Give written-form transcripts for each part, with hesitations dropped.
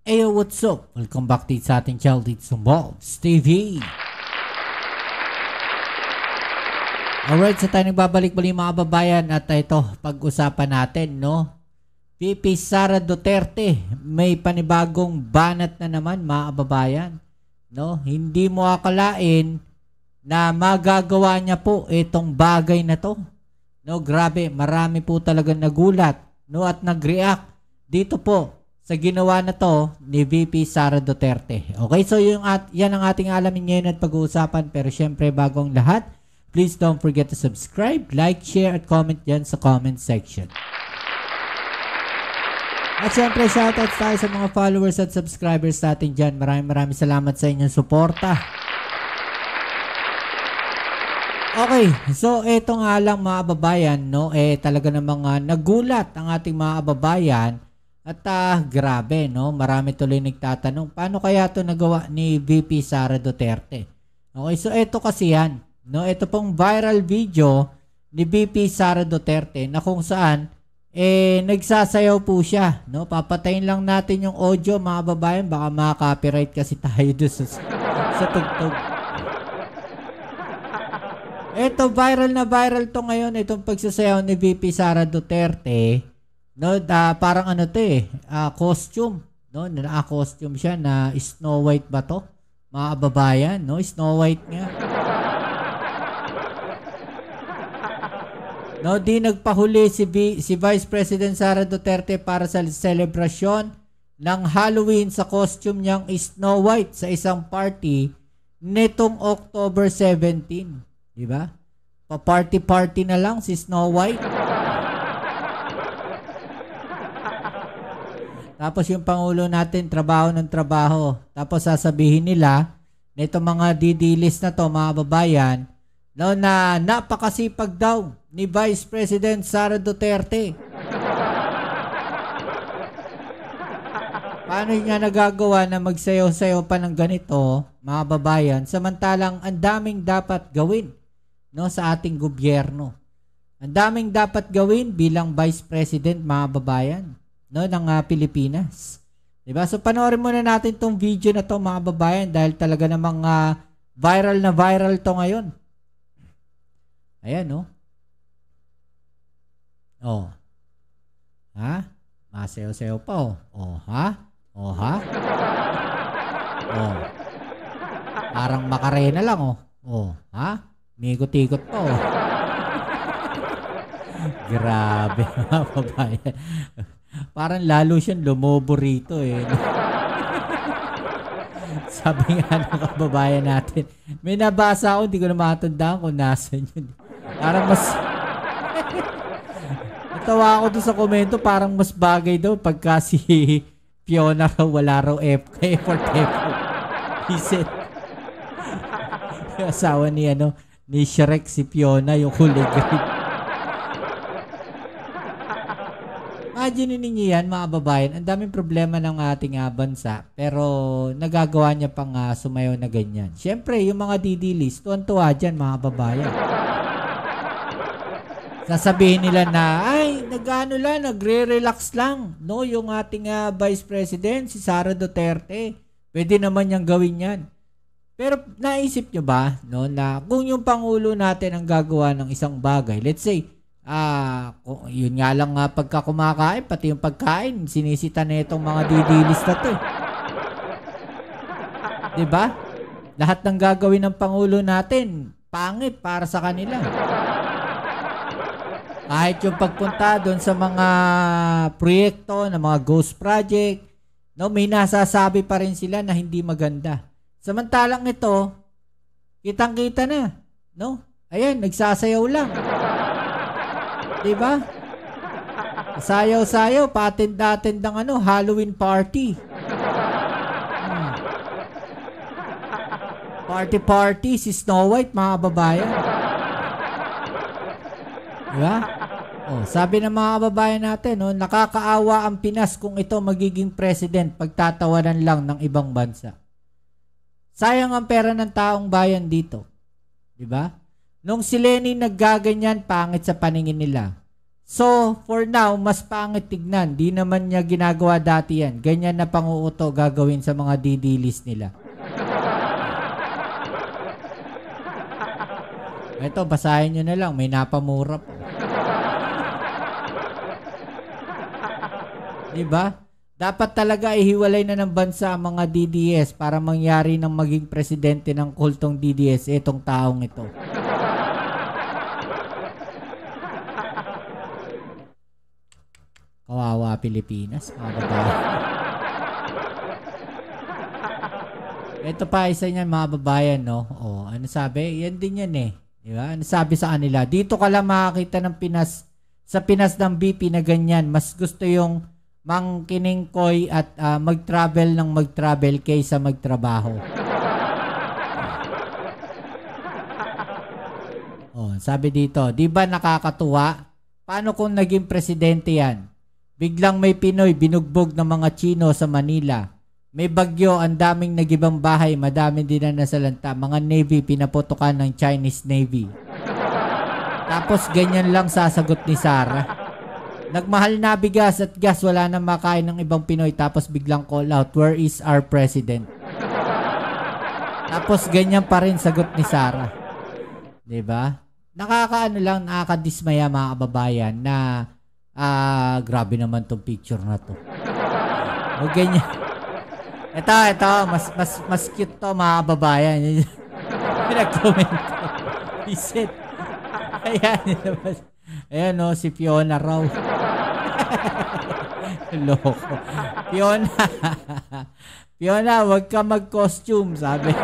Ayo, what's up? Welcome back to sa ating channel dito sa Bobs TV. Alright, so tayo nagbabalik-balik mga kababayan at ito, pag-usapan natin, no? VP Sara Duterte, may panibagong banat na naman mga kababayan, no? Hindi mo akalain na magagawa niya po itong bagay na to. No, grabe, marami po talagang nagulat, no, at nag-react dito po sa ginawa na to ni VP Sara Duterte. Okay, so yan ang ating alamin ngayon at pag-uusapan. Pero syempre, bagong lahat, please don't forget to subscribe, like, share, at comment dyan sa comment section. At syempre, shoutouts tayo sa mga followers at subscribers natin dyan. Maraming salamat sa inyong suporta. Okay, so eto nga lang mga kababayan, no, talaga namang nagulat ang ating mga kababayan. At grabe, no, marami tuloy nagtatanong, paano kaya ito nagawa ni VP Sara Duterte? Okay, so eto kasi yan, no, ito pong viral video ni VP Sara Duterte na kung saan nagsasayaw po siya, no. Papatayin lang natin yung audio mga kababayan, baka ma-copyright kasi tayo doon sa tugtog. Ito, viral na viral to ngayon, itong pagsasayaw ni VP Sara Duterte. No, parang ano to costume, no? Naka-costume siya na Snow White ba to? Mga kababayan, no? Snow White nga. No, di nagpahuli si Vice President Sara Duterte para sa selebrasyon ng Halloween sa costume niyang Snow White sa isang party nitong October 17. Di ba? Pa-party na lang si Snow White. Tapos yung Pangulo natin, trabaho ng trabaho. Tapos sasabihin nila, nito mga didilis na to, mga babayan, no, na napakasipag daw ni Vice President Sara Duterte. Paano niya nagagawa na magsayaw-sayaw pa ng ganito, mga babayan, samantalang ang daming dapat gawin, no, sa ating gobyerno. Ang daming dapat gawin bilang Vice President, mga babayan, no, ng Pilipinas. Diba? So panoorin muna natin tong video na to mga babayan dahil talaga namang viral na viral to ngayon. Ayan, no? Oh. Ha? Masayaw-sayaw pa, oh. Oh, ha? Oh, ha? Oh. Parang Macarena lang, oh. Oh, ha? Migot-ikot pa, oh. Grabe mga babayan. Parang lalo siyang lumobo rito Sabi nga ng kababayan natin, may nabasa ako, hindi ko na matandaan kung nasan yun. Parang mas natawa ako doon sa komento, parang mas bagay daw pagka si Fiona raw wala raw effort. He said, yung asawa ni Shrek, si Fiona, yung kulay green. Imagine ninyo yan mga babayan, ang daming problema ng ating bansa pero nagagawa niya pang sumayaw na ganyan. Siyempre, yung mga didilis, tuwan-tuwa dyan mga babayan. Sasabihin nila na, ay, nagre-relax lang, no, yung ating Vice President, si Sara Duterte. Pwede naman niyang gawin yan. Pero naisip nyo ba, no, na kung yung Pangulo natin ang gagawa ng isang bagay, let's say, yun nga lang pagka kumakain, pati yung pagkain, sinisita na itong mga didilis na to. Diba? Lahat ng gagawin ng Pangulo natin, pangit para sa kanila. Kahit yung pagpunta doon sa mga proyekto, na mga ghost project, no, may nasasabi pa rin sila na hindi maganda. Samantalang ito, kitang-kita na, no? Ayan, nagsasayaw lang. Diba? Sayaw-sayaw, pa-attend ng Halloween party. Party si Snow White, mga babayan. Diba? Oh, sabi ng mga babayan natin, no, nakakaawa ang Pinas kung ito magiging president, pagtatawanan lang ng ibang bansa. Sayang ang pera ng taong bayan dito. Diba? Nung si Lenin naggaganyan, pangit sa paningin nila. So, for now, mas pangit tignan. Di naman niya ginagawa dati yan. Ganyan na panguuto gagawin sa mga didilis nila. Ito, basahin nyo na lang. May napamura po. Diba? Dapat talaga ihiwalay na ng bansa ang mga DDS para mangyari ng maging presidente ng kultong DDS itong taong ito. Kawawa Pilipinas, mga babae. Ito pa isa niyan, mga babayan, no? Oh, ano sabi? Yan din yan eh. Diba? Ano sabi sa kanila? Dito ka lang makakita ng Pinas, sa Pinas ng BP na ganyan. Mas gusto yung mangkiningkoy at mag-travel ng mag-travel kaysa magtrabaho. Oh, sabi dito, di ba nakakatuwa? Paano kung naging presidente yan? Biglang may Pinoy binugbog ng mga Chino sa Manila. May bagyo, ang daming nagibang bahay, madami din na nasalanta. Mga Navy pinaputukan ng Chinese Navy. Tapos ganyan lang sasagot ni Sara. Nagmahal na bigas at gas, wala nang makain ng ibang Pinoy. Tapos biglang call out, where is our president? Tapos ganyan pa rin sagot ni Sara. Diba? Nakakaano lang, nakakadismaya mga kababayan na grabe naman tong picture na to. O ganyan. Ito, mas cute to mga kababayan. Pinag-comment ko. Isit. Ayan o, si Fiona raw. Loko. Fiona, wag ka mag-costume, sabi.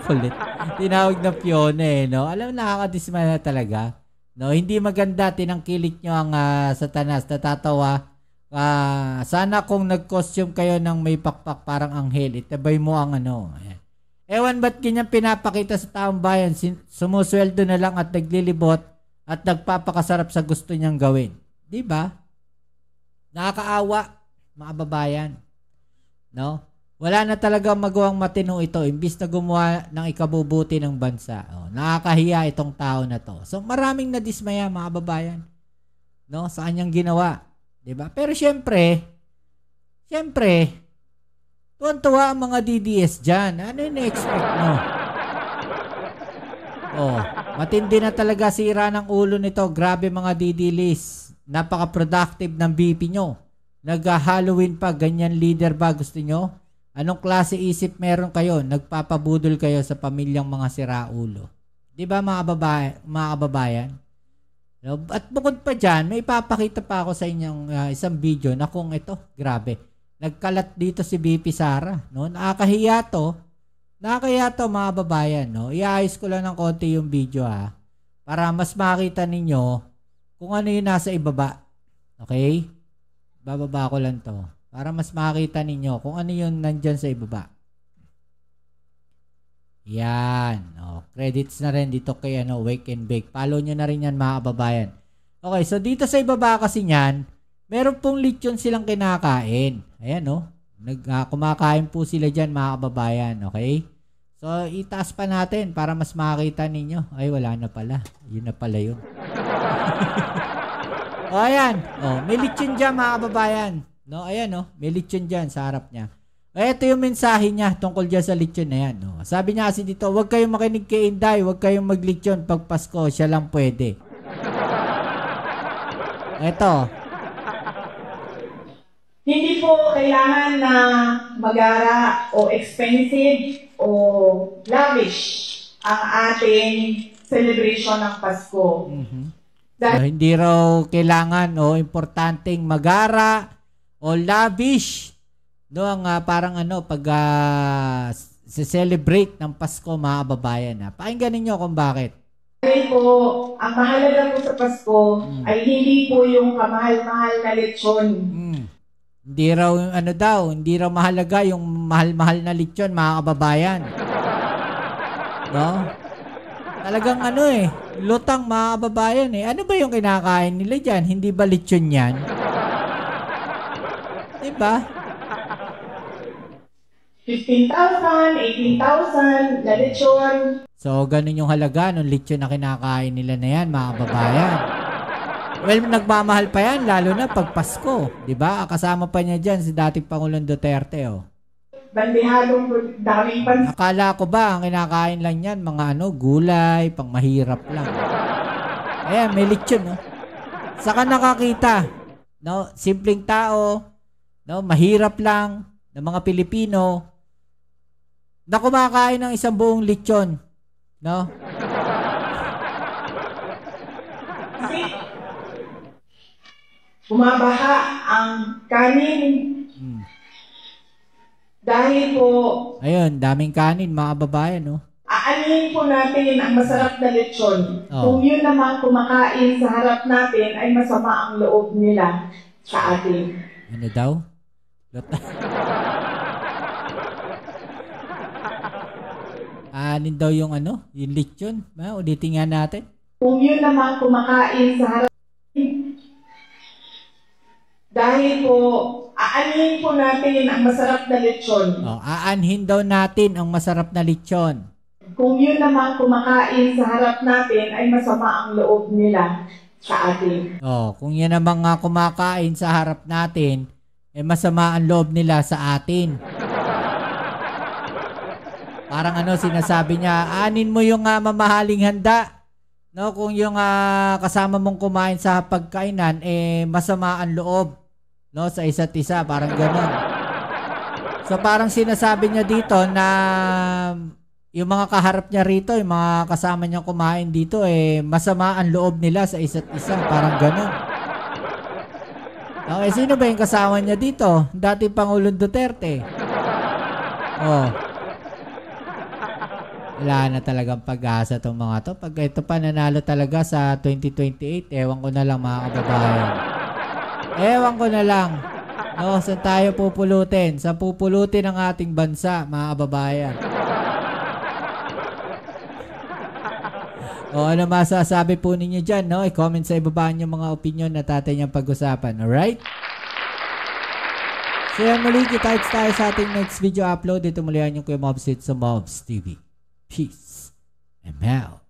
Kulit. Tinawag na Fiona eh, no? Alam, nakakadismaya na talaga. No, hindi maganda, tinangkilik nyo ang Satanas, natatawa. Sana kung nag-costume kayo ng may pakpak parang anghel, itabay mo ang ano. Ayan. Ewan ba't ganyan pinapakita sa taong bayan, sumusweldo na lang at naglilibot at nagpapakasarap sa gusto niyang gawin. Di ba? Nakakaawa, mga babayan. No? Wala na talaga magawang matino ito imbis na gumawa ng ikabubuti ng bansa. Oh, nakakahiya itong tao na to. So maraming nadismaya mga babayan, no, sa kanyang ginawa, 'di ba? Pero syempre tuwan-tuwa ang mga DDS diyan. Ano ina-expect mo? Oh, matindi na talaga sira ng ulo nito. Grabe mga DDLs. Napaka-productive ng BP nyo. Nag-Halloween pa, ganyan leader ba gusto nyo? Anong klase isip meron kayo? Nagpapabudol kayo sa pamilyang mga siraulo. Di ba mga kababayan? At bukod pa dyan, may ipapakita pa ako sa inyong isang video na kung ito, grabe. Nagkalat dito si BP Sara. No? Nakakahiya to mga babayan. No? Iayos ko lang ng konti yung video para mas makita ninyo kung ano yung nasa ibaba. Okay? Bababa ko lang to. Para mas makita ninyo kung ano yung nandyan sa ibaba. Yan. O, credits na rin dito kay Wake and Bake. Follow nyo na rin yan mga kababayan. Okay, so dito sa ibaba kasi yan, meron pong lechon silang kinakain. Ayan o. Kumakain po sila dyan mga kababayan. Okay? So, itaas pa natin para mas makita ninyo. Ay, wala na pala. Yun na pala yun. O, ayan. O, may lechon dyan mga kababayan. No, ayan may lechon dyan sa harap niya. Ito yung mensahe niya tungkol dyan sa lechon na yan. No. Sabi niya kasi dito, huwag kayong makinig kay Inday, huwag kayong maglechon pag Pasko, siya lang pwede. Ito. Hindi po kailangan na magara o expensive o lavish ang ating celebration ng Pasko. So, hindi raw kailangan o importanteng magara o lavish no ang parang pag celebrate ng Pasko mga kababayan. Pakinggan niyo kung bakit. Dahil po, ang mahalaga po sa Pasko ay hindi po yung kamahal-mahal na lechon. Hindi raw hindi raw mahalaga yung mahal-mahal na lechon mga kababayan. No? Talagang lutang mga kababayan Ano ba yung kinakain nila dyan? Hindi ba lechon yan? Diba? 15,000, 18,000 na lechon. So, ganun yung halaga ng lechon na kinakain nila na yan, mga kababayan. Well, nagmamahal pa yan, lalo na pag Pasko. Diba? Kasama pa niya dyan si dating Pangulong Duterte, oh. Bandihalong daming pansin. Akala ko ba, ang kinakain lang yan, mga gulay, pang mahirap lang. Ayan, may lechon, no? Saka nakakita, no? Simpleng tao, no? Mahirap lang, ng mga Pilipino, na kumakain ng isang buong lechon, no? Kasi, bumabaha ang kanin. Dahil po, Ayun, daming kanin, mga kababayan, no? aanin po natin ang masarap na lechon. Oh. Kung yun naman kumakain sa harap natin ay masama ang loob nila sa atin. Ano daw? Anin daw yung yung lechon. Ulitin nga natin. Kung yun naman kumakain sa harap dahil po, aanin po natin ang masarap na lechon. Oh, aanhin daw natin ang masarap na lechon. Kung yun naman kumakain sa harap natin ay masama ang loob nila sa atin. Oh, kung yan namang kumakain sa harap natin, masama ang loob nila sa atin. Parang sinasabi niya, anin mo yung mamahaling handa. No, kung yung kasama mong kumain sa pagkainan, masama ang loob, no, sa isa't isa, parang gano'n. So parang sinasabi niya dito na yung mga kaharap niya rito, yung mga kasama niya kumain dito, masama ang loob nila sa isa't isa, parang gano'n. Okay, sino ba yung kasama niya dito? Dating Pangulong Duterte. Oh. Wala na talagang pag-asa itong mga to. Pag ito pa nanalo talaga sa 2028, ewan ko na lang, mga kababayan. Ewan ko na lang. No, saan tayo pupulutin? Sa pupulutin ng ating bansa, mga kababayan. O ano masasabi po ninyo dyan, no? I-comment sa ibaba yung mga opinion na tatay niyang pag-usapan. Alright? So yan muli, kita tayo sa ating next video upload. Dito muli yan yung Kuya Mobs sa Mobs TV. Peace and out.